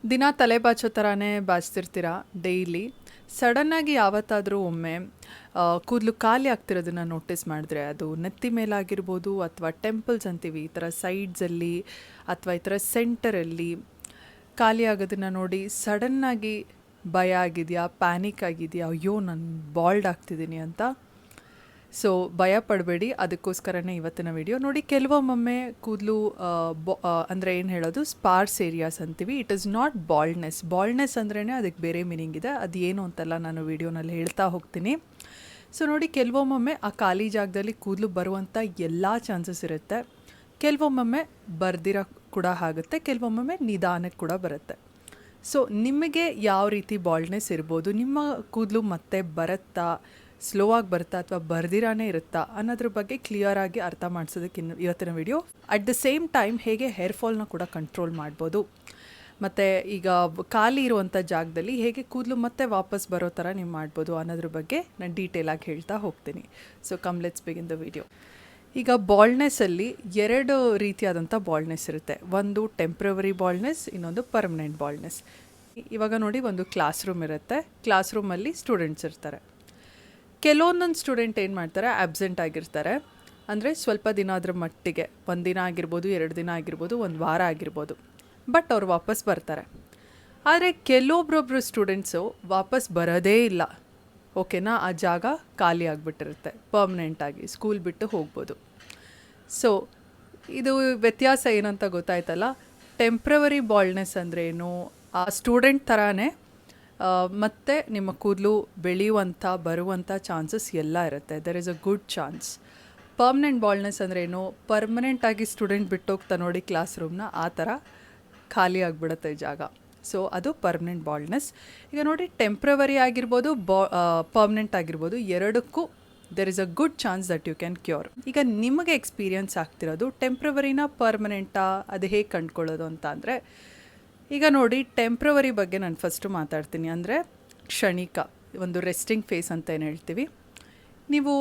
ದಿನ ತಲೆ ಬಾಚೋ ಥರನೇ ಬಾಚ್ತಿರ್ತೀರ ಡೈಲಿ. ಸಡನ್ನಾಗಿ ಯಾವತ್ತಾದರೂ ಒಮ್ಮೆ ಕೂದಲು ಖಾಲಿ ಆಗ್ತಿರೋದನ್ನು ನೋಟಿಸ್ ಮಾಡಿದ್ರೆ, ಅದು ನೆತ್ತಿ ಮೇಲಾಗಿರ್ಬೋದು ಅಥವಾ ಟೆಂಪಲ್ಸ್ ಅಂತೀವಿ ಈ ಥರ ಸೈಡ್ಸಲ್ಲಿ ಅಥವಾ ಈ ಥರ ಸೆಂಟರಲ್ಲಿ ಖಾಲಿ ಆಗೋದನ್ನು ನೋಡಿ ಸಡನ್ನಾಗಿ ಭಯ ಆಗಿದೆಯಾ, ಪ್ಯಾನಿಕ್ ಆಗಿದೆಯಾ, ಅಯ್ಯೋ ನಾನು ಬಾಲ್ಡ್ ಆಗ್ತಿದ್ದೀನಿ ಅಂತ. ಸೊ ಭಯ ಪಡಬೇಡಿ, ಅದಕ್ಕೋಸ್ಕರನೇ ಇವತ್ತಿನ ವಿಡಿಯೋ ನೋಡಿ. ಕೆಲವೊಮ್ಮೊಮ್ಮೆ ಕೂದಲು ಅಂದರೆ ಏನು ಹೇಳೋದು, ಸ್ಪಾರ್ಸ್ ಏರಿಯಾಸ್ ಅಂತೀವಿ. ಇಟ್ ಇಸ್ ನಾಟ್ ಬಾಲ್ಡ್ನೆಸ್ ಅಂದ್ರೇ ಅದಕ್ಕೆ ಬೇರೆ ಮೀನಿಂಗ್ ಇದೆ. ಅದು ಏನು ಅಂತೆಲ್ಲ ನಾನು ವಿಡಿಯೋನಲ್ಲಿ ಹೇಳ್ತಾ ಹೋಗ್ತೀನಿ. ಸೊ ನೋಡಿ, ಕೆಲವೊಮ್ಮೊಮ್ಮೆ ಆ ಖಾಲಿ ಜಾಗದಲ್ಲಿ ಕೂದಲು ಬರುವಂಥ ಎಲ್ಲ ಚಾನ್ಸಸ್ ಇರುತ್ತೆ. ಕೆಲವೊಮ್ಮೊಮ್ಮೆ ಬರ್ದಿರೋ ಕೂಡ ಆಗುತ್ತೆ, ಕೆಲವೊಮ್ಮೊಮ್ಮೆ ನಿಧಾನಕ್ಕೆ ಕೂಡ ಬರುತ್ತೆ. ಸೊ ನಿಮಗೆ ಯಾವ ರೀತಿ ಬಾಲ್ಡ್ನೆಸ್ ಇರ್ಬೋದು, ನಿಮ್ಮ ಕೂದಲು ಮತ್ತೆ ಬರುತ್ತಾ, ಸ್ಲೋ ಆಗಿ ಬರುತ್ತಾ ಅಥವಾ ಬರ್ದಿರಾನೇ ಇರುತ್ತಾ ಅನ್ನೋದ್ರ ಬಗ್ಗೆ ಕ್ಲಿಯರ್ ಆಗಿ ಅರ್ಥ ಮಾಡಿಸೋದಕ್ಕೆ ಇವತ್ತಿನ video. At the same time ಹೇಗೆ ಹೇರ್ ಫಾಲ್ನ ಕೂಡ ಕಂಟ್ರೋಲ್ ಮಾಡ್ಬೋದು, ಮತ್ತು ಈಗ ಖಾಲಿ ಇರುವಂಥ ಜಾಗದಲ್ಲಿ ಹೇಗೆ ಕೂದಲು ಮತ್ತೆ ವಾಪಸ್ ಬರೋ ಥರ ನೀವು ಮಾಡ್ಬೋದು ಅನ್ನೋದ್ರ ಬಗ್ಗೆ ನಾನು ಡೀಟೇಲಾಗಿ ಹೇಳ್ತಾ ಹೋಗ್ತೀನಿ. So come let's begin the video. ಈಗ ಬಾಲ್ಡ್ನೆಸ್ಸಲ್ಲಿ ಎರಡು ರೀತಿಯಾದಂಥ ಬಾಲ್ಡ್ನೆಸ್ ಇರುತ್ತೆ. ಒಂದು ಟೆಂಪ್ರವರಿ ಬಾಲ್ಡ್ನೆಸ್, ಇನ್ನೊಂದು ಪರ್ಮನೆಂಟ್ ಬಾಲ್ಡ್ನೆಸ್. ಇವಾಗ ನೋಡಿ, ಒಂದು ಕ್ಲಾಸ್ ರೂಮ್ ಇರುತ್ತೆ. ಕ್ಲಾಸ್ ರೂಮಲ್ಲಿ ಸ್ಟೂಡೆಂಟ್ಸ್ ಇರ್ತಾರೆ. ಕೆಲವೊಂದೊಂದು ಸ್ಟೂಡೆಂಟ್ ಏನು ಮಾಡ್ತಾರೆ, ಆಬ್ಸೆಂಟ್ ಆಗಿರ್ತಾರೆ. ಅಂದರೆ ಸ್ವಲ್ಪ ದಿನ ಅದರ ಮಟ್ಟಿಗೆ, ಒಂದು ದಿನ ಆಗಿರ್ಬೋದು, 2 ದಿನ ಆಗಿರ್ಬೋದು, 1 ವಾರ ಆಗಿರ್ಬೋದು, ಬಟ್ ಅವ್ರು ವಾಪಸ್ ಬರ್ತಾರೆ. ಆದರೆ ಕೆಲವೊಬ್ಬರೊಬ್ಬರು ಸ್ಟೂಡೆಂಟ್ಸು ವಾಪಸ್ ಬರೋದೇ ಇಲ್ಲ. ಓಕೆನಾ, ಆ ಜಾಗ ಖಾಲಿ ಆಗಿಬಿಟ್ಟಿರುತ್ತೆ, ಪರ್ಮನೆಂಟಾಗಿ ಸ್ಕೂಲ್ ಬಿಟ್ಟು ಹೋಗ್ಬೋದು. ಸೊ ಇದು ವ್ಯತ್ಯಾಸ ಏನಂತ ಗೊತ್ತಾಯ್ತಲ್ಲ. ಟೆಂಪ್ರವರಿ ಬಾಲ್ಡ್ನೆಸ್ ಅಂದರೆ ಏನು, ಆ ಸ್ಟೂಡೆಂಟ್ ಥರನೇ ಮತ್ತು ನಿಮ್ಮ ಕೂದಲು ಬೆಳೆಯುವಂಥ ಬರುವಂಥ ಚಾನ್ಸಸ್ ಎಲ್ಲ ಇರುತ್ತೆ. There is a good chance. Permanent baldness ಅಂದರೆ ಏನು, ಪರ್ಮನೆಂಟಾಗಿ ಸ್ಟೂಡೆಂಟ್ ಬಿಟ್ಟೋಗ್ತಾ ನೋಡಿ ಕ್ಲಾಸ್ ರೂಮ್ನ, ಆ ಥರ ಖಾಲಿ ಆಗಿಬಿಡುತ್ತೆ ಜಾಗ. ಸೊ ಅದು ಪರ್ಮನೆಂಟ್ ಬಾಲ್ಡ್ನೆಸ್. ಈಗ ನೋಡಿ, ಟೆಂಪ್ರವರಿ ಆಗಿರ್ಬೋದು, ಪರ್ಮನೆಂಟ್ ಆಗಿರ್ಬೋದು, ಎರಡಕ್ಕೂ there is a good chance that you can cure. ಈಗ ನಿಮಗೆ ಎಕ್ಸ್ಪೀರಿಯನ್ಸ್ ಆಗ್ತಿರೋದು ಟೆಂಪ್ರವರಿನ ಪರ್ಮನೆಂಟಾ, ಅದು ಹೇಗೆ ಕಂಡುಕೊಳ್ಳೋದು ಅಂತ ಅಂದರೆ, ಈಗ ನೋಡಿ, ಟೆಂಪ್ರವರಿ ಬಗ್ಗೆ ನಾನು ಫಸ್ಟು ಮಾತಾಡ್ತೀನಿ. ಅಂದರೆ ಕ್ಷಣಿಕ, ಒಂದು ರೆಸ್ಟಿಂಗ್ ಫೇಸ್ ಅಂತ ಏನು ಹೇಳ್ತೀವಿ. ನೀವು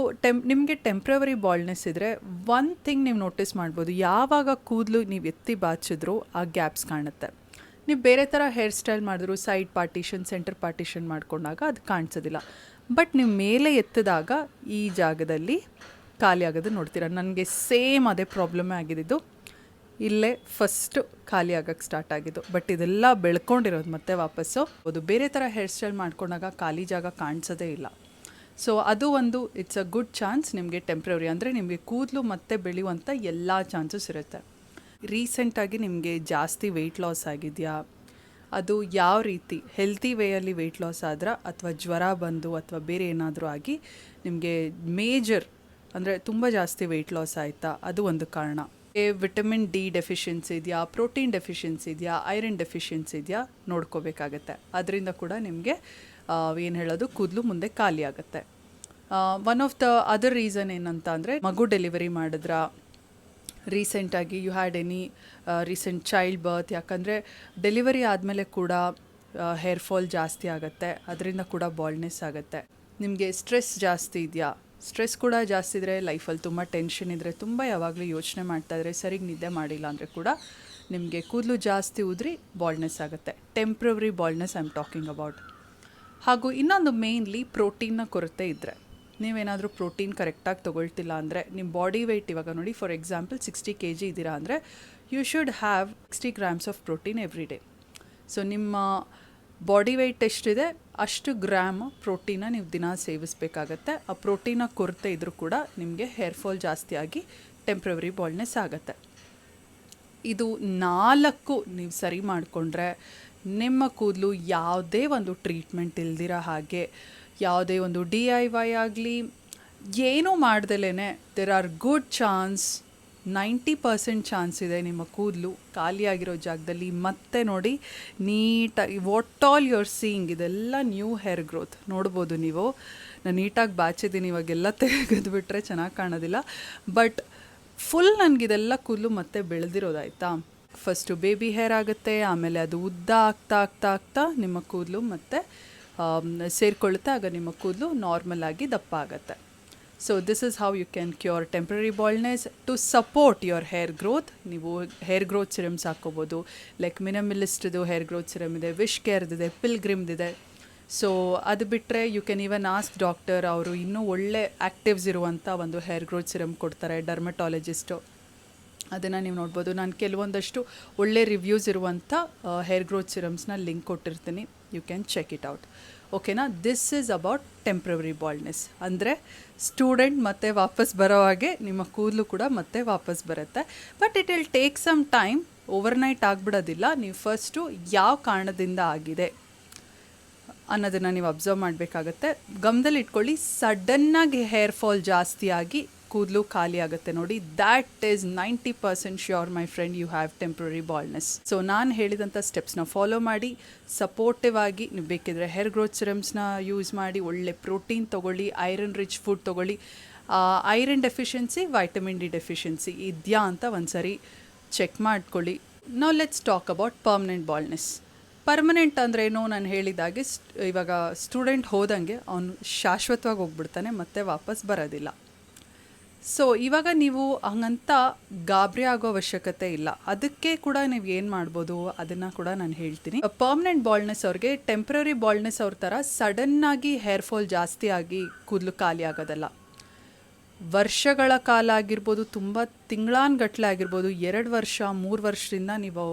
ನಿಮಗೆ ಟೆಂಪ್ರವರಿ ಬಾಲ್ಡ್ನೆಸ್ ಇದ್ದರೆ ಒನ್ ಥಿಂಗ್ ನೀವು ನೋಟಿಸ್ ಮಾಡ್ಬೋದು, ಯಾವಾಗ ಕೂದಲು ನೀವು ಎತ್ತಿ ಬಾಚಿದ್ರೂ ಆ ಗ್ಯಾಪ್ಸ್ ಕಾಣುತ್ತೆ. ನೀವು ಬೇರೆ ಥರ ಹೇರ್ ಸ್ಟೈಲ್ ಮಾಡಿದ್ರು, ಸೈಡ್ ಪಾರ್ಟಿಷನ್, ಸೆಂಟರ್ ಪಾರ್ಟಿಷನ್ ಮಾಡ್ಕೊಂಡಾಗ ಅದು ಕಾಣಿಸೋದಿಲ್ಲ. ಬಟ್ ನೀವು ಮೇಲೆ ಎತ್ತಿದಾಗ ಈ ಜಾಗದಲ್ಲಿ ಖಾಲಿ ಆಗೋದು ನೋಡ್ತೀರಾ. ನನಗೆ ಸೇಮ್ ಅದೇ ಪ್ರಾಬ್ಲಮ್ಮೇ ಆಗಿದ್ದು. ಇಲ್ಲೇ ಫಸ್ಟು ಖಾಲಿ ಆಗೋಕ್ಕೆ ಸ್ಟಾರ್ಟ್ ಆಗಿದ್ದು. ಬಟ್ ಇದೆಲ್ಲ ಬೆಳ್ಕೊಂಡಿರೋದು ಮತ್ತೆ ವಾಪಸ್ಸು. ಅದು ಬೇರೆ ಥರ ಹೇರ್ ಸ್ಟೈಲ್ ಮಾಡ್ಕೊಂಡಾಗ ಖಾಲಿ ಜಾಗ ಕಾಣಿಸೋದೇ ಇಲ್ಲ. ಸೊ ಅದು ಒಂದು ಇಟ್ಸ್ ಅ ಗುಡ್ ಚಾನ್ಸ್ ನಿಮಗೆ ಟೆಂಪ್ರವರಿ. ಅಂದರೆ ನಿಮಗೆ ಕೂದಲು ಮತ್ತೆ ಬೆಳೆಯುವಂಥ ಎಲ್ಲ ಚಾನ್ಸಸ್ ಇರುತ್ತೆ. ರೀಸೆಂಟಾಗಿ ನಿಮಗೆ ಜಾಸ್ತಿ ವೆಯ್ಟ್ ಲಾಸ್ ಆಗಿದೆಯಾ, ಅದು ಯಾವ ರೀತಿ ಹೆಲ್ತಿ ವೇಯಲ್ಲಿ ವೆಯ್ಟ್ ಲಾಸ್ ಆದ್ರೆ, ಅಥವಾ ಜ್ವರ ಬಂದು ಅಥವಾ ಬೇರೆ ಏನಾದರೂ ಆಗಿ ನಿಮಗೆ ಮೇಜರ್ ಅಂದರೆ ತುಂಬ ಜಾಸ್ತಿ ವೆಯ್ಟ್ ಲಾಸ್ ಆಯಿತಾ, ಅದು ಒಂದು ಕಾರಣ. ವಿಟಮಿನ್ ಡಿ ಡೆಫಿಷಿಯನ್ಸಿ ಇದೆಯಾ, ಪ್ರೋಟೀನ್ ಡೆಫಿಷಿಯನ್ಸಿ ಇದೆಯಾ, ಐರನ್ ಡೆಫಿಷಿಯನ್ಸಿ ಇದೆಯಾ ನೋಡ್ಕೋಬೇಕಾಗತ್ತೆ. ಅದರಿಂದ ಕೂಡ ನಿಮಗೆ ಏನು ಹೇಳೋದು, ಕೂದಲು ಮುಂದೆ ಖಾಲಿ ಆಗುತ್ತೆ. One of the other reason ಏನಂತ ಅಂದರೆ, ಮಗು ಡೆಲಿವರಿ ಮಾಡಿದ್ರ, ರೀಸೆಂಟಾಗಿ you had any recent child birth. ಯಾಕಂದರೆ ಡೆಲಿವರಿ ಆದಮೇಲೆ ಕೂಡ ಹೇರ್ ಫಾಲ್ ಜಾಸ್ತಿ ಆಗುತ್ತೆ, ಅದರಿಂದ ಕೂಡ ಬಾಲ್ಡ್ನೆಸ್ ಆಗುತ್ತೆ. ನಿಮಗೆ ಸ್ಟ್ರೆಸ್ ಜಾಸ್ತಿ ಇದೆಯಾ, ಸ್ಟ್ರೆಸ್ ಕೂಡ ಜಾಸ್ತಿ ಇದ್ದರೆ, ಲೈಫಲ್ಲಿ ತುಂಬ ಟೆನ್ಷನ್ ಇದ್ದರೆ, ತುಂಬ ಯಾವಾಗಲೂ ಯೋಚನೆ ಮಾಡ್ತಾಯಿದ್ರೆ, ಸರಿಗೆ ನಿದ್ದೆ ಮಾಡಿಲ್ಲ ಅಂದರೆ ಕೂಡ ನಿಮಗೆ ಕೂದಲು ಜಾಸ್ತಿ ಉದ್ರಿ ಬಾಲ್ಡ್ನೆಸ್ ಆಗುತ್ತೆ. Temporary baldness I am talking about. ಹಾಗೂ ಇನ್ನೊಂದು ಮೇಯ್ನ್ಲಿ ಪ್ರೋಟೀನ್ನ ಕೊರತೆ ಇದ್ದರೆ, ನೀವೇನಾದರೂ ಪ್ರೋಟೀನ್ ಕರೆಕ್ಟಾಗಿ ತೊಗೊಳ್ತಿಲ್ಲ ಅಂದರೆ, ನಿಮ್ಮ ಬಾಡಿ ವೆಯ್ಟ್ ಇವಾಗ ನೋಡಿ, ಫಾರ್ ಎಕ್ಸಾಂಪಲ್ 60 kg ಇದ್ದೀರಾ ಅಂದರೆ you should have 60 grams of protein every day. So ನಿಮ್ಮ ಬಾಡಿ ವೆಯ್ಟ್ ಎಷ್ಟಿದೆ ಅಷ್ಟು ಗ್ರಾಮ್ ಪ್ರೋಟೀನ ನೀವು ದಿನ ಸೇವಿಸಬೇಕಾಗತ್ತೆ. ಆ ಪ್ರೋಟೀನ ಕೊರತೆ ಇದ್ದರೂ ಕೂಡ ನಿಮಗೆ ಹೇರ್ ಫಾಲ್ ಜಾಸ್ತಿ ಆಗಿ ಟೆಂಪ್ರವರಿ ಬಾಲ್ಡ್ನೆಸ್ ಆಗುತ್ತೆ. ಇದು 4 ನೀವು ಸರಿ ಮಾಡಿಕೊಂಡ್ರೆ ನಿಮ್ಮ ಕೂದಲು ಯಾವುದೇ ಒಂದು ಟ್ರೀಟ್ಮೆಂಟ್ ಇಲ್ದಿರ ಹಾಗೆ, ಯಾವುದೇ ಒಂದು DIY ಆಗಲಿ ಏನೂ ಮಾಡ್ದಲೇ there are good chance, 90% chance ಇದೆ ನಿಮ್ಮ ಕೂದಲು ಖಾಲಿಯಾಗಿರೋ ಜಾಗದಲ್ಲಿ ಮತ್ತೆ ನೋಡಿ ನೀಟಾಗಿ, what all you are seeing ಇದೆಲ್ಲ ನ್ಯೂ ಹೇರ್ ಗ್ರೋತ್ ನೋಡ್ಬೋದು ನೀವು. ನಾನು ನೀಟಾಗಿ ಬಾಚಿದ್ದೀನಿ, ಇವಾಗೆಲ್ಲ ತೆಗೆದುಬಿಟ್ರೆ ಚೆನ್ನಾಗಿ ಕಾಣೋದಿಲ್ಲ. ಬಟ್ ಫುಲ್ ನನಗಿದೆಲ್ಲ ಕೂದಲು ಮತ್ತೆ ಬೆಳೆದಿರೋದಾಯ್ತಾ. ಫಸ್ಟು ಬೇಬಿ ಹೇರ್ ಆಗುತ್ತೆ, ಆಮೇಲೆ ಅದು ಉದ್ದ ಆಗ್ತಾ ಆಗ್ತಾ ಆಗ್ತಾ ನಿಮ್ಮ ಕೂದಲು ಮತ್ತು ಸೇರಿಕೊಳ್ಳುತ್ತೆ. ಆಗ ನಿಮ್ಮ ಕೂದಲು ನಾರ್ಮಲ್ ಆಗಿ ದಪ್ಪ ಆಗುತ್ತೆ. So this is how you can cure temporary baldness. To support your hair growth ನೀವು ಹೇರ್ ಗ್ರೋತ್ ಸಿರಮ್ಸ್ ಹಾಕ್ಕೋಬೋದು. ಲೈಕ್ ಮಿನಿಮಲಿಸ್ಟ್ದು ಹೇರ್ ಗ್ರೋತ್ ಸಿರಮ್ ಇದೆ, ವಿಶ್ ಕೇರ್ದಿದೆ, ಪಿಲ್ಗ್ರಿಮ್ದಿದೆ. ಸೊ ಅದು ಬಿಟ್ಟರೆ you can even ask doctor, ಅವರು ಇನ್ನೂ ಒಳ್ಳೆ ಆ್ಯಕ್ಟಿವ್ಸ್ ಇರುವಂಥ ಒಂದು ಹೇರ್ ಗ್ರೋತ್ ಸಿರಮ್ ಕೊಡ್ತಾರೆ, ಡರ್ಮಟಾಲಜಿಸ್ಟು. ಅದನ್ನು ನೀವು ನೋಡ್ಬೋದು. ನಾನು ಕೆಲವೊಂದಷ್ಟು ಒಳ್ಳೆ ರಿವ್ಯೂಸ್ ಇರುವಂಥ ಹೇರ್ ಗ್ರೋತ್ ಸಿರಮ್ಸ್ನ ಲಿಂಕ್ ಕೊಟ್ಟಿರ್ತೀನಿ, you can check it out. ಓಕೆನಾ? This is about temporary baldness. ಅಂದರೆ ಸ್ಟೂಡೆಂಟ್ ಮತ್ತೆ ವಾಪಸ್ ಬರೋ ಹಾಗೆ ನಿಮ್ಮ ಕೂದಲು ಕೂಡ ಮತ್ತೆ ವಾಪಸ್ ಬರುತ್ತೆ. But it will take some time, overnight ಆಗಿಬಿಡೋದಿಲ್ಲ. ನೀವು ಫಸ್ಟು ಯಾವ ಕಾರಣದಿಂದ ಆಗಿದೆ ಅನ್ನೋದನ್ನು ನೀವು ಅಬ್ಸರ್ವ್ ಮಾಡಬೇಕಾಗತ್ತೆ. ಗಮನದಲ್ಲಿ ಇಟ್ಕೊಳ್ಳಿ, ಸಡನ್ನಾಗಿ ಹೇರ್ ಫಾಲ್ ಜಾಸ್ತಿ ಆಗಿ ಕೂದಲು ಖಾಲಿ ಆಗುತ್ತೆ ನೋಡಿ, that is 90% sure my friend, you have temporary baldness. So ನಾನು ಹೇಳಿದಂಥ ಸ್ಟೆಪ್ಸ್ನ ಫಾಲೋ ಮಾಡಿ ಸಪೋರ್ಟಿವ್ ಆಗಿ ನೀವು ಬೇಕಿದ್ರೆ ಹೇರ್ ಗ್ರೋತ್ ಸಿರಮ್ಸ್ನ ಯೂಸ್ ಮಾಡಿ, ಒಳ್ಳೆ ಪ್ರೋಟೀನ್ ತೊಗೊಳ್ಳಿ, ಐರನ್ ರಿಚ್ ಫುಡ್ ತೊಗೊಳ್ಳಿ. Iron deficiency, vitamin D deficiency ಇದೆಯಾ ಅಂತ ಒಂದ್ಸರಿ ಚೆಕ್ ಮಾಡ್ಕೊಳ್ಳಿ. Now let's talk about permanent baldness. Permanent ಅಂದ್ರೇನು? ನಾನು ಹೇಳಿದಾಗೆ ಇವಾಗ ಸ್ಟೂಡೆಂಟ್ ಹೋದಂಗೆ ಅವನು ಶಾಶ್ವತವಾಗಿ ಹೋಗ್ಬಿಡ್ತಾನೆ, ಮತ್ತೆ ವಾಪಸ್ ಬರೋದಿಲ್ಲ. ಸೊ ಇವಾಗ ನೀವು ಹಂಗಂತ ಗಾಬರಿ ಆಗೋ ಅವಶ್ಯಕತೆ ಇಲ್ಲ. ಅದಕ್ಕೆ ಕೂಡ ನೀವು ಏನು ಮಾಡ್ಬೋದು ಅದನ್ನು ಕೂಡ ನಾನು ಹೇಳ್ತೀನಿ. ಪರ್ಮನೆಂಟ್ ಬಾಲ್ಡ್ನೆಸ್ ಅವ್ರಿಗೆ ಟೆಂಪ್ರರಿ ಬಾಲ್ಡ್ನೆಸ್ ಅವ್ರ ಥರ ಸಡನ್ನಾಗಿ ಹೇರ್ ಫಾಲ್ ಜಾಸ್ತಿ ಆಗಿ ಕೂದಲು ಖಾಲಿ ಆಗೋದಲ್ಲ. ವರ್ಷಗಳ ಕಾಲ ಆಗಿರ್ಬೋದು, ತುಂಬ ತಿಂಗಳಾನ್ಗಟ್ಲೆ ಆಗಿರ್ಬೋದು, 2 ವರ್ಷ 3 ವರ್ಷದಿಂದ ನೀವು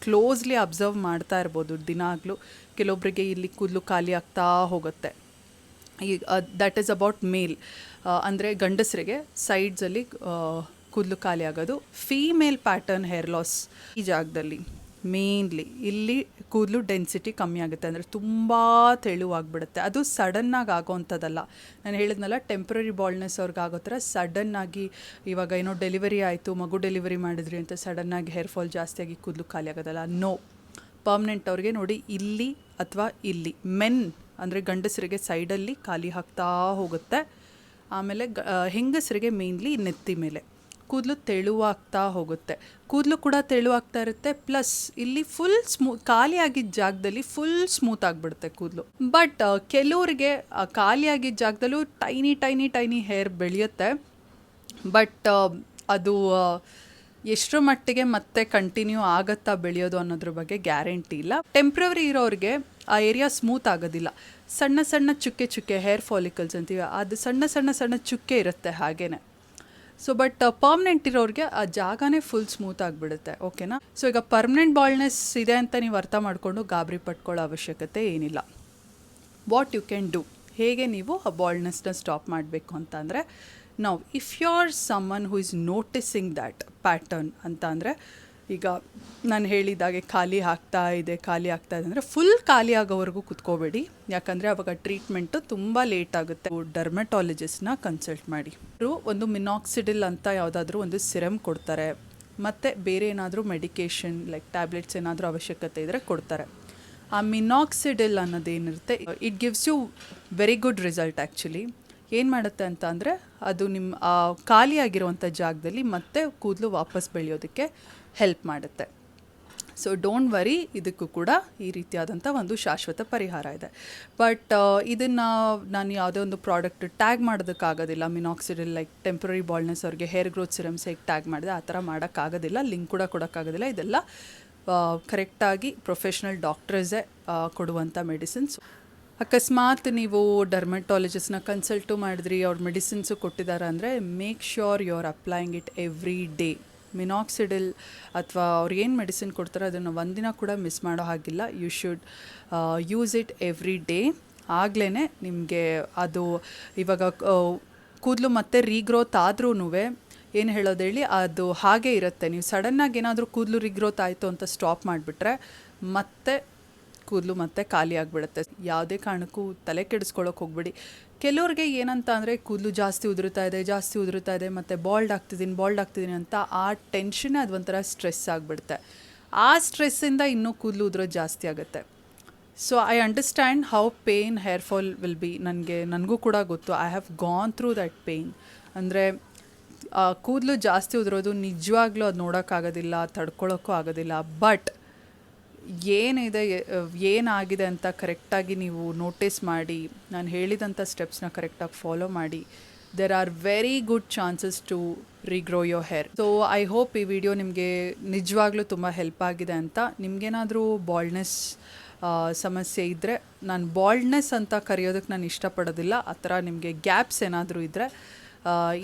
ಕ್ಲೋಸ್ಲಿ ಅಬ್ಸರ್ವ್ ಮಾಡ್ತಾ ಇರ್ಬೋದು ದಿನಾಗಲೂ. ಕೆಲವೊಬ್ಬರಿಗೆ ಇಲ್ಲಿ ಕೂದಲು ಖಾಲಿ ಆಗ್ತಾ ಹೋಗುತ್ತೆ. ಈಗ ದಟ್ ಈಸ್ ಅಬೌಟ್ ಮೇಲ್. ಅಂದರೆ ಗಂಡಸರಿಗೆ ಸೈಡ್ಸಲ್ಲಿ ಕೂದಲು ಖಾಲಿ ಆಗೋದು. ಫೀಮೇಲ್ ಪ್ಯಾಟರ್ನ್ ಹೇರ್ ಲಾಸ್ ಈ ಜಾಗದಲ್ಲಿ ಮೇನ್ಲಿ ಇಲ್ಲಿ ಕೂದಲು ಡೆನ್ಸಿಟಿ ಕಮ್ಮಿ ಆಗುತ್ತೆ, ಅಂದರೆ ತುಂಬ ತೆಳುವಾಗಿಬಿಡುತ್ತೆ. ಅದು ಸಡನ್ನಾಗಿ ಆಗೋವಂಥದ್ದಲ್ಲ. ನಾನು ಹೇಳಿದ್ನಲ್ಲ, ಟೆಂಪ್ರರಿ ಬಾಲ್ಡ್ನೆಸ್ ಅವ್ರಿಗೆ ಆಗೋ ಥರ ಸಡನ್ನಾಗಿ ಇವಾಗ ಏನೋ ಡೆಲಿವರಿ ಆಯಿತು, ಮಗು ಡೆಲಿವರಿ ಮಾಡಿದ್ರಿ ಅಂತ ಸಡನ್ನಾಗಿ ಹೇರ್ ಫಾಲ್ ಜಾಸ್ತಿಯಾಗಿ ಕೂದಲು ಖಾಲಿ ಆಗೋದಲ್ಲ. ನೋ, ಪರ್ಮನೆಂಟ್ ಅವ್ರಿಗೆ ನೋಡಿ ಇಲ್ಲಿ ಅಥವಾ ಇಲ್ಲಿ, ಮೆನ್ ಅಂದರೆ ಗಂಡಸರಿಗೆ ಸೈಡಲ್ಲಿ ಖಾಲಿ ಆಗ್ತಾ ಹೋಗುತ್ತೆ. ಆಮೇಲೆ ಹೆಂಗಸರಿಗೆ ಮೇನ್ಲಿ ನೆತ್ತಿ ಮೇಲೆ ಕೂದಲು ತೆಳುವಾಗ್ತಾ ಹೋಗುತ್ತೆ. ಕೂದಲು ಕೂಡ ತೆಳುವಾಗ್ತಾ ಇರುತ್ತೆ, ಪ್ಲಸ್ ಇಲ್ಲಿ ಫುಲ್ ಖಾಲಿ ಆಗಿದ್ದ ಜಾಗದಲ್ಲಿ ಫುಲ್ ಸ್ಮೂತ್ ಆಗಿಬಿಡುತ್ತೆ ಕೂದಲು. ಬಟ್ ಕೆಲವರಿಗೆ ಖಾಲಿ ಆಗಿದ್ದ ಜಾಗದಲ್ಲೂ ಟೈನಿ ಟೈನಿ ಟೈನಿ ಹೇರ್ ಬೆಳೆಯುತ್ತೆ. ಬಟ್ ಅದು ಎಷ್ಟರ ಮಟ್ಟಿಗೆ ಮತ್ತೆ ಕಂಟಿನ್ಯೂ ಆಗತ್ತಾ ಬೆಳೆಯೋದು ಅನ್ನೋದ್ರ ಬಗ್ಗೆ ಗ್ಯಾರಂಟಿ ಇಲ್ಲ. ಟೆಂಪ್ರವರಿ ಇರೋರಿಗೆ ಆ ಏರಿಯಾ ಸ್ಮೂತ್ ಆಗೋದಿಲ್ಲ. ಸಣ್ಣ ಸಣ್ಣ ಚುಕ್ಕೆ ಹೇರ್ ಫಾಲಿಕಲ್ಸ್ ಅಂತೀವಿ, ಅದು ಸಣ್ಣ ಚುಕ್ಕೆ ಇರುತ್ತೆ ಹಾಗೇನೆ. ಸೊ ಬಟ್ ಪರ್ಮನೆಂಟ್ ಇರೋರಿಗೆ ಆ ಜಾಗನೇ ಫುಲ್ ಸ್ಮೂತ್ ಆಗಿಬಿಡುತ್ತೆ. ಓಕೆನಾ? ಸೊ ಈಗ ಪರ್ಮನೆಂಟ್ ಬಾಲ್ಡ್ನೆಸ್ ಇದೆ ಅಂತ ನೀವು ಅರ್ಥ ಮಾಡಿಕೊಂಡು ಗಾಬರಿ ಪಟ್ಕೊಳ್ಳೋ ಅವಶ್ಯಕತೆ ಏನಿಲ್ಲ. ವಾಟ್ ಯು ಕ್ಯಾನ್ ಡೂ, ಹೇಗೆ ನೀವು ಆ ಬಾಲ್ಡ್ನೆಸ್ನ ಸ್ಟಾಪ್ ಮಾಡಬೇಕು ಅಂತ ಅಂದರೆ, ನಾವು if you are someone who is noticing that pattern ಅಂತ ಅಂದರೆ, ಈಗ ನಾನು ಹೇಳಿದಾಗೆ ಖಾಲಿ ಆಗ್ತಾ ಇದೆ ಅಂದರೆ ಫುಲ್ ಖಾಲಿ ಆಗೋವರೆಗೂ ಕುತ್ಕೋಬೇಡಿ. ಯಾಕಂದರೆ ಅವಾಗ ಟ್ರೀಟ್ಮೆಂಟು ತುಂಬ ಲೇಟ್ ಆಗುತ್ತೆ. ಡರ್ಮಟಾಲಜಿಸ್ಟ್ನ ಕನ್ಸಲ್ಟ್ ಮಾಡಿ. ಅವರು ಒಂದು ಮಿನಾಕ್ಸಿಡಿಲ್ ಅಂತ ಯಾವುದಾದ್ರೂ ಒಂದು ಸಿರಮ್ ಕೊಡ್ತಾರೆ, ಮತ್ತು ಬೇರೆ ಏನಾದರೂ ಮೆಡಿಕೇಷನ್ ಲೈಕ್ ಟ್ಯಾಬ್ಲೆಟ್ಸ್ ಏನಾದರೂ ಅವಶ್ಯಕತೆ ಇದ್ದರೆ ಕೊಡ್ತಾರೆ. ಆ ಮಿನಾಕ್ಸಿಡಿಲ್ ಅನ್ನೋದೇನಿರುತ್ತೆ, it gives you very good result. Actually ಏನು ಮಾಡುತ್ತೆ ಅಂತ ಅಂದರೆ, ಅದು ನಿಮ್ಮ ಖಾಲಿಯಾಗಿರುವಂಥ ಜಾಗದಲ್ಲಿ ಮತ್ತೆ ಕೂದಲು ವಾಪಸ್ ಬೆಳೆಯೋದಕ್ಕೆ ಹೆಲ್ಪ್ ಮಾಡುತ್ತೆ. ಸೊ ಡೋಂಟ್ ವರಿ, ಇದಕ್ಕೂ ಕೂಡ ಈ ರೀತಿಯಾದಂಥ ಒಂದು ಶಾಶ್ವತ ಪರಿಹಾರ ಇದೆ. ಬಟ್ ಇದನ್ನು ನಾನು ಯಾವುದೇ ಒಂದು ಪ್ರಾಡಕ್ಟ್ ಟ್ಯಾಗ್ ಮಾಡೋದಕ್ಕಾಗೋದಿಲ್ಲ. ಮಿನಾಕ್ಸಿಡಿಲ್ ಲೈಕ್ ಟೆಂಪ್ರರಿ ಬಾಲ್ಡ್ನೆಸ್ ಅವ್ರಿಗೆ ಹೇರ್ ಗ್ರೋತ್ ಸಿರಮ್ಸ್ ಹೇಗೆ ಟ್ಯಾಗ್ ಮಾಡಿದೆ ಆ ಥರ ಮಾಡೋಕ್ಕಾಗೋದಿಲ್ಲ, ಲಿಂಕ್ ಕೂಡ ಕೊಡೋಕ್ಕಾಗೋದಿಲ್ಲ. ಇದೆಲ್ಲ ಕರೆಕ್ಟಾಗಿ ಪ್ರೊಫೆಷ್ನಲ್ ಡಾಕ್ಟರ್ಸೇ ಕೊಡುವಂಥ ಮೆಡಿಸಿನ್ಸ್. ಅಕಸ್ಮಾತ್ ನೀವು ಡರ್ಮಟಾಲಜಿಸ್ಟ್ನ ಕನ್ಸಲ್ಟು ಮಾಡಿದ್ರಿ, ಅವ್ರ ಮೆಡಿಸಿನ್ಸು ಕೊಟ್ಟಿದ್ದಾರೆ ಅಂದರೆ make sure you are applying it every day. Minoxidil ಅಥವಾ ಅವ್ರು ಏನು ಮೆಡಿಸಿನ್ ಕೊಡ್ತಾರೆ ಅದನ್ನು ಒಂದಿನ ಕೂಡ ಮಿಸ್ ಮಾಡೋ ಹಾಗಿಲ್ಲ. You should use it every day. ಆಗಲೇ ನಿಮಗೆ ಅದು ಇವಾಗ ಕೂದಲು ಮತ್ತೆ ರೀಗ್ರೋತ್ ಆದ್ರೂ ಏನು ಹೇಳೋದು ಹೇಳಿ, ಅದು ಹಾಗೇ ಇರುತ್ತೆ. ನೀವು ಸಡನ್ನಾಗಿ ಏನಾದರೂ ಕೂದಲು ರೀಗ್ರೋತ್ ಆಯಿತು ಅಂತ ಸ್ಟಾಪ್ ಮಾಡಿಬಿಟ್ರೆ ಮತ್ತೆ ಕೂದಲು ಮತ್ತೆ ಖಾಲಿ ಆಗಿಬಿಡುತ್ತೆ. ಯಾವುದೇ ಕಾರಣಕ್ಕೂ ತಲೆ ಕೆಡಿಸ್ಕೊಳ್ಳೋಕೆ ಹೋಗ್ಬೇಡಿ. ಕೆಲವ್ರಿಗೆ ಏನಂತ ಅಂದರೆ ಕೂದಲು ಜಾಸ್ತಿ ಉದುರುತ್ತಾ ಇದೆ ಮತ್ತು ಬಾಲ್ಡ್ ಆಗ್ತಿದ್ದೀನಿ ಅಂತ ಆ ಟೆನ್ಷನ್ನೇ ಅದು ಒಂಥರ ಸ್ಟ್ರೆಸ್ ಆಗಿಬಿಡುತ್ತೆ. ಆ ಸ್ಟ್ರೆಸ್ಸಿಂದ ಇನ್ನೂ ಕೂದಲು ಉದುರೋದು ಜಾಸ್ತಿ ಆಗುತ್ತೆ. So I understand how pain hair fall will be. ನನಗೂ ಕೂಡ ಗೊತ್ತು. I have gone through that pain. ಅಂದರೆ ಕೂದಲು ಜಾಸ್ತಿ ಉದುರೋದು ನಿಜವಾಗ್ಲೂ ಅದು ನೋಡೋಕ್ಕಾಗೋದಿಲ್ಲ, ತಡ್ಕೊಳ್ಳೋಕ್ಕೂ ಆಗೋದಿಲ್ಲ. ಬಟ್ ಏನಾಗಿದೆ ಅಂತ ಕರೆಕ್ಟಾಗಿ ನೀವು ನೋಟಿಸ್ ಮಾಡಿ, ನಾನು ಹೇಳಿದಂಥ ಸ್ಟೆಪ್ಸ್ನ ಕರೆಕ್ಟಾಗಿ ಫಾಲೋ ಮಾಡಿ, there are very good chances to regrow your hair. So I hope ಈ ವಿಡಿಯೋ ನಿಮಗೆ ನಿಜವಾಗ್ಲೂ ತುಂಬ ಹೆಲ್ಪ್ ಆಗಿದೆ ಅಂತ. ನಿಮಗೇನಾದರೂ ಬಾಲ್ಡ್ನೆಸ್ ಸಮಸ್ಯೆ ಇದ್ದರೆ, ನಾನು ಬಾಲ್ಡ್ನೆಸ್ ಅಂತ ಕರೆಯೋದಕ್ಕೆ ನಾನು ಇಷ್ಟಪಡೋದಿಲ್ಲ, ಆ ಥರ ನಿಮಗೆ ಗ್ಯಾಪ್ಸ್ ಏನಾದರೂ ಇದ್ದರೆ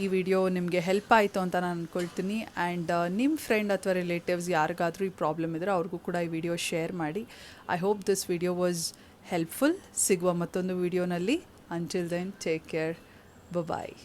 ಈ ವಿಡಿಯೋ ನಿಮಗೆ ಹೆಲ್ಪ್ ಆಯಿತು ಅಂತ ನಾನು ಅಂದ್ಕೊಳ್ತೀನಿ. ಆ್ಯಂಡ್ ನಿಮ್ಮ ಫ್ರೆಂಡ್ ಅಥವಾ ರಿಲೇಟಿವ್ಸ್ ಯಾರಿಗಾದರೂ ಈ ಪ್ರಾಬ್ಲಮ್ ಇದ್ದರೆ ಅವ್ರಿಗೂ ಕೂಡ ಈ ವಿಡಿಯೋ ಶೇರ್ ಮಾಡಿ. I hope this video was helpful. ಸಿಗುವ ಮತ್ತೊಂದು ವಿಡಿಯೋನಲ್ಲಿ. ಅಂಟಿಲ್ ದೆನ್, ಟೇಕ್ ಕೇರ್, ಬಾಯ್.